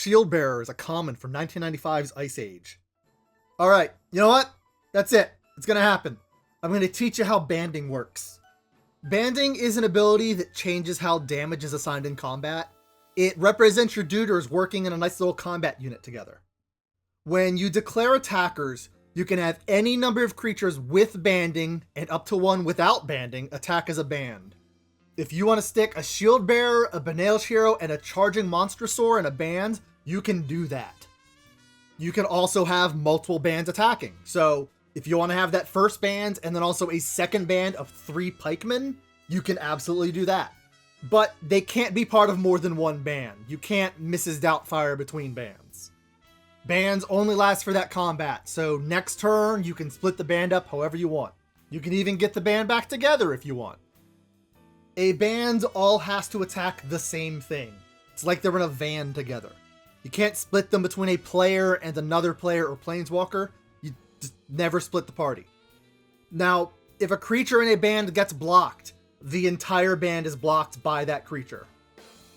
Shield Bearer is a common from 1995's Ice Age. Alright, you know what? That's it. It's gonna happen. I'm gonna teach you how banding works. Banding is an ability that changes how damage is assigned in combat. It represents your duders working in a nice little combat unit together. When you declare attackers, you can have any number of creatures with banding and up to one without banding attack as a band. If you want to stick a Shield Bearer, a Banalish Hero, and a Charging Monstrosaur in a band, you can do that. You can also have multiple bands attacking. So if you want to have that first band and then also a second band of 3 pikemen, you can absolutely do that. But they can't be part of more than one band. You can't Mrs. Doubtfire between bands. Bands only last for that combat, so next turn you can split the band up however you want. You can even get the band back together if you want. A band all has to attack the same thing. It's like they're in a van together. You can't split them between a player and another player or planeswalker. You just never split the party. Now, if a creature in a band gets blocked, the entire band is blocked by that creature.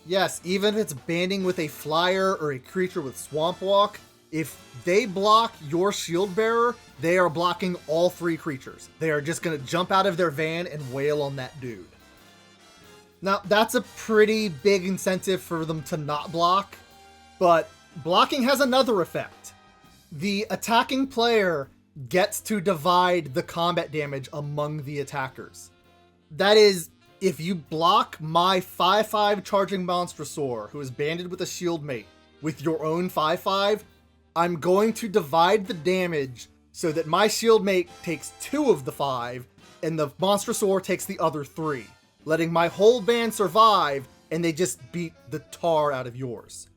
Yes, even if it's banding with a flyer or a creature with Swamp Walk, if they block your Shield Bearer, they are blocking all 3 creatures. They are just going to jump out of their van and wail on that dude. Now, that's a pretty big incentive for them to not block, but blocking has another effect. The attacking player gets to divide the combat damage among the attackers. That is, if you block my 5/5 Charging Monstrosaur, who is banded with a Shield Mate, with your own 5/5, I'm going to divide the damage so that my Shield Mate takes 2 of the 5, and the Monstrosaur takes the other 3, letting my whole band survive, and they just beat the tar out of yours.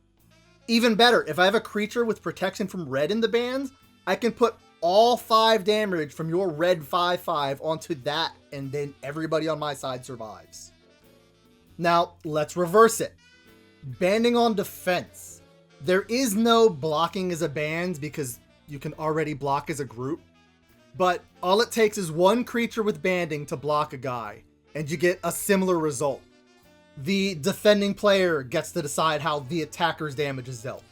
Even better, if I have a creature with protection from red in the band, I can put all 5 damage from your red 5/5 onto that, and then everybody on my side survives. Now, let's reverse it. Banding on defense. There is no blocking as a band because you can already block as a group, but all it takes is one creature with banding to block a guy, and you get a similar result. The defending player gets to decide how the attacker's damage is dealt.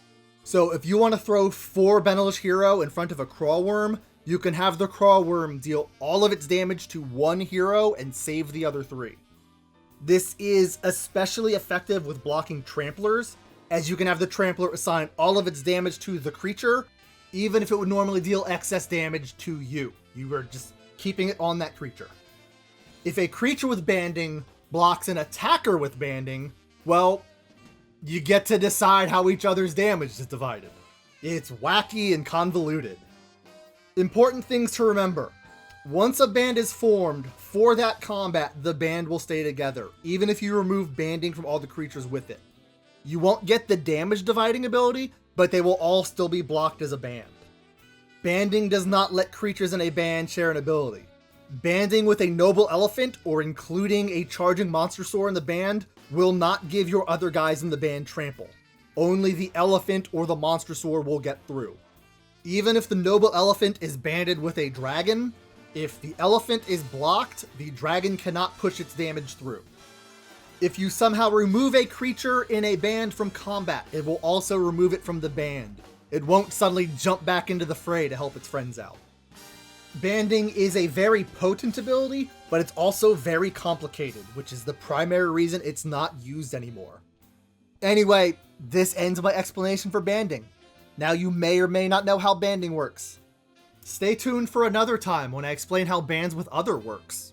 So if you want to throw 4 Banalish Hero in front of a Crawworm, you can have the Crawworm deal all of its damage to 1 hero and save the other 3. This is especially effective with blocking Tramplers, as you can have the Trampler assign all of its damage to the creature, even if it would normally deal excess damage to you. You are just keeping it on that creature. If a creature with banding blocks an attacker with banding, well, you get to decide how each other's damage is divided. It's wacky and convoluted. Important things to remember. Once a band is formed, for that combat, the band will stay together, even if you remove banding from all the creatures with it. You won't get the damage dividing ability, but they will all still be blocked as a band. Banding does not let creatures in a band share an ability. Banding with a Noble Elephant or including a Charging Monstrosaur in the band will not give your other guys in the band trample. Only the Elephant or the Monstrosaur will get through. Even if the Noble Elephant is banded with a Dragon, if the Elephant is blocked, the Dragon cannot push its damage through. If you somehow remove a creature in a band from combat, it will also remove it from the band. It won't suddenly jump back into the fray to help its friends out. Banding is a very potent ability, but it's also very complicated, which is the primary reason it's not used anymore. Anyway, this ends my explanation for banding. Now you may or may not know how banding works. Stay tuned for another time when I explain how bands with other works.